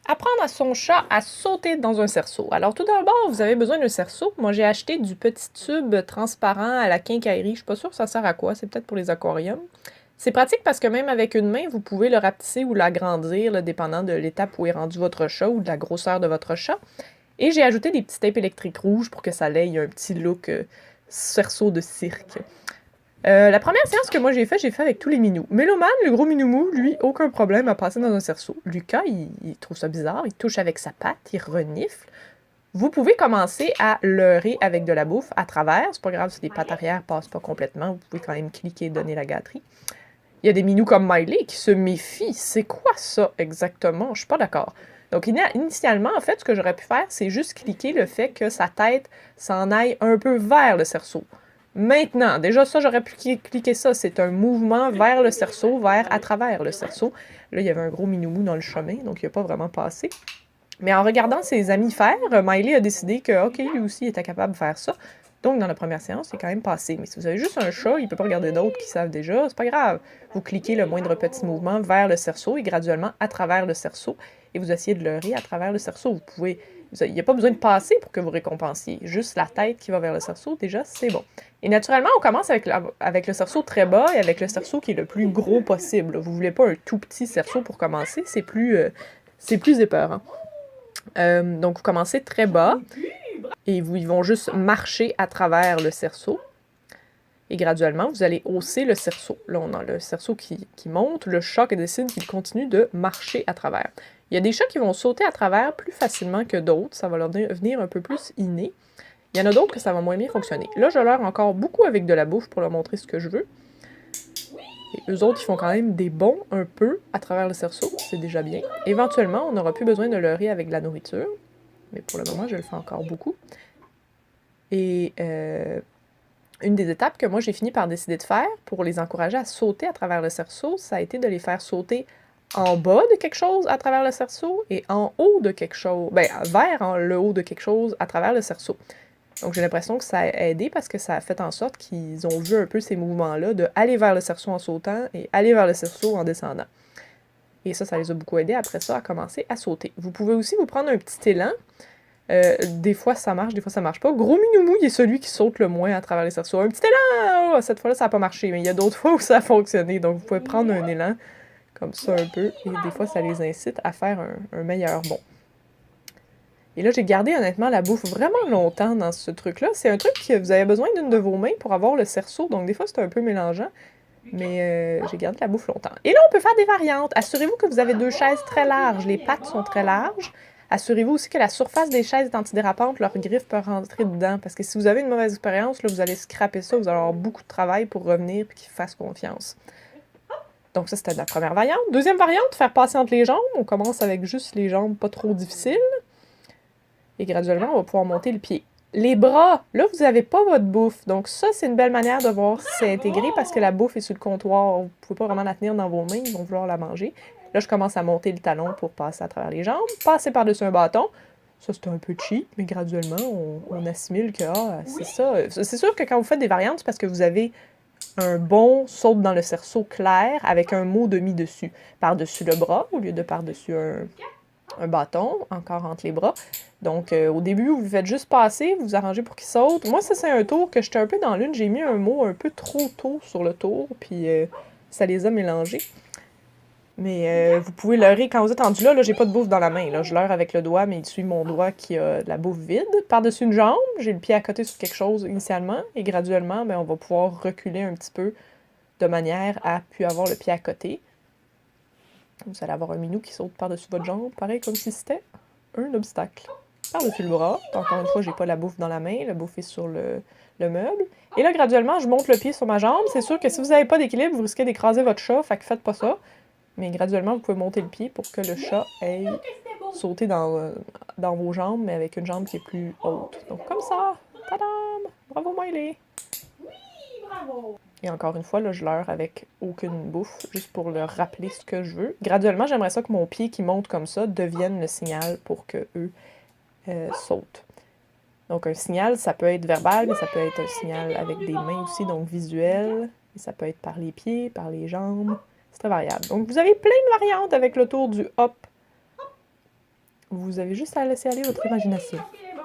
Apprendre à son chat à sauter dans un cerceau. Alors tout d'abord, vous avez besoin d'un cerceau. Moi, j'ai acheté du petit tube transparent à la quincaillerie. Je suis pas sûre que ça sert à quoi. C'est peut-être pour les aquariums. C'est pratique parce que même avec une main, vous pouvez le rapetisser ou l'agrandir, là, dépendant de l'étape où est rendu votre chat ou de la grosseur de votre chat. Et j'ai ajouté des petits tapes électriques rouges pour que ça ait un petit look cerceau de cirque. La première séance que moi j'ai fait avec tous les minous. Méloman, le gros minou-mou, lui, aucun problème à passer dans un cerceau. Lucas, il trouve ça bizarre, il touche avec sa patte, il renifle. Vous pouvez commencer à leurrer avec de la bouffe à travers. C'est pas grave si les pattes arrière passent pas complètement, vous pouvez quand même cliquer et donner la gâterie. Il y a des minous comme Miley qui se méfient. C'est quoi ça exactement? Je suis pas d'accord. Donc initialement, en fait, ce que j'aurais pu faire, c'est juste cliquer le fait que sa tête s'en aille un peu vers le cerceau. Maintenant, déjà ça, j'aurais pu cliquer ça. C'est un mouvement vers le cerceau, vers à travers le cerceau. Là, il y avait un gros minou-mou dans le chemin, donc il n'a pas vraiment passé. Mais en regardant ses amis faire, Miley a décidé que, OK, lui aussi était capable de faire ça. Donc, dans la première séance, c'est quand même passé. Mais si vous avez juste un chat, il ne peut pas regarder d'autres qui savent déjà, c'est pas grave. Vous cliquez le moindre petit mouvement vers le cerceau et graduellement à travers le cerceau. Et vous essayez de leurrer à travers le cerceau. Vous pouvez... Il n'y a pas besoin de passer pour que vous récompensiez. Juste la tête qui va vers le cerceau, déjà, c'est bon. Et naturellement, on commence avec le cerceau très bas et avec le cerceau qui est le plus gros possible. Vous voulez pas un tout petit cerceau pour commencer, c'est plus épeurant. Donc, vous commencez très bas et ils vont juste marcher à travers le cerceau. Et graduellement, vous allez hausser le cerceau. Là, on a le cerceau qui monte, le chat qui décide qu'il continue de marcher à travers. Il y a des chats qui vont sauter à travers plus facilement que d'autres. Ça va leur venir un peu plus inné. Il y en a d'autres que ça va moins bien fonctionner. Là, je leurre encore beaucoup avec de la bouffe pour leur montrer ce que je veux. Et eux autres, ils font quand même des bonds un peu à travers le cerceau. C'est déjà bien. Éventuellement, on n'aura plus besoin de leurrer avec de la nourriture. Mais pour le moment, je le fais encore beaucoup. Et une des étapes que moi, j'ai fini par décider de faire pour les encourager à sauter à travers le cerceau, ça a été de les faire sauter en bas de quelque chose à travers le cerceau et en haut de quelque chose, vers le haut de quelque chose à travers le cerceau. Donc j'ai l'impression que ça a aidé parce que ça a fait en sorte qu'ils ont vu un peu ces mouvements-là de aller vers le cerceau en sautant et aller vers le cerceau en descendant. Et ça les a beaucoup aidés après ça à commencer à sauter. Vous pouvez aussi vous prendre un petit élan. Des fois ça marche, des fois ça marche pas. Gros Minoumou, il est celui qui saute le moins à travers les cerceaux. Un petit élan! Oh, cette fois-là, ça n'a pas marché, mais il y a d'autres fois où ça a fonctionné. Donc vous pouvez prendre un élan comme ça un peu, et des fois ça les incite à faire un meilleur bond. Et là, j'ai gardé honnêtement la bouffe vraiment longtemps dans ce truc-là. C'est un truc que vous avez besoin d'une de vos mains pour avoir le cerceau, donc des fois c'est un peu mélangeant. Mais j'ai gardé la bouffe longtemps. Et là, on peut faire des variantes. Assurez-vous que vous avez deux chaises très larges. Les pattes sont très larges. Assurez-vous aussi que la surface des chaises est antidérapante. Leurs griffes peuvent rentrer dedans. Parce que si vous avez une mauvaise expérience, là, vous allez scraper ça. Vous allez avoir beaucoup de travail pour revenir et qu'ils fassent confiance. Donc ça, c'était la première variante. Deuxième variante, faire passer entre les jambes. On commence avec juste les jambes pas trop difficiles. Et graduellement, on va pouvoir monter le pied. Les bras, là, vous n'avez pas votre bouffe. Donc ça, c'est une belle manière de voir si c'est intégré parce que la bouffe est sur le comptoir. Vous ne pouvez pas vraiment la tenir dans vos mains, ils vont vouloir la manger. Là, je commence à monter le talon pour passer à travers les jambes, passer par-dessus un bâton. Ça, c'est un peu cheap, mais graduellement, on assimile que, c'est ça. C'est sûr que quand vous faites des variantes, c'est parce que vous avez un bon saute dans le cerceau clair avec un mot de mis dessus. Par-dessus le bras, au lieu de par-dessus un bâton, encore entre les bras. Donc, au début, vous faites juste passer, vous vous arrangez pour qu'il saute. Moi, ça, c'est un tour que j'étais un peu dans l'une. J'ai mis un mot un peu trop tôt sur le tour, puis ça les a mélangés. Mais vous pouvez leurrer. Quand vous êtes rendu là, j'ai pas de bouffe dans la main. Là. Je leurre avec le doigt, mais il suit mon doigt qui a de la bouffe vide. Par-dessus une jambe, j'ai le pied à côté sur quelque chose initialement, et graduellement, on va pouvoir reculer un petit peu de manière à puis avoir le pied à côté. Vous allez avoir un minou qui saute par-dessus votre jambe, pareil comme si c'était un obstacle. Par-dessus le bras. Encore une fois, j'ai pas la bouffe dans la main, la bouffe est sur le meuble. Et là, graduellement, je monte le pied sur ma jambe. C'est sûr que si vous n'avez pas d'équilibre, vous risquez d'écraser votre chat, fait que faites pas ça. Mais graduellement, vous pouvez monter le pied pour que le chat aille sauter dans vos jambes, mais avec une jambe qui est plus haute. Donc comme ça, tadam! Bravo Miley! Bravo! Et encore une fois, là, je leurre avec aucune bouffe, juste pour leur rappeler ce que je veux. Graduellement, j'aimerais ça que mon pied qui monte comme ça devienne le signal pour que eux sautent. Donc un signal, ça peut être verbal, mais ça peut être un signal avec des mains aussi, donc visuel. Et ça peut être par les pieds, par les jambes. C'est très variable. Donc vous avez plein de variantes avec le tour du hop Vous avez juste à laisser aller votre imagination. Ok,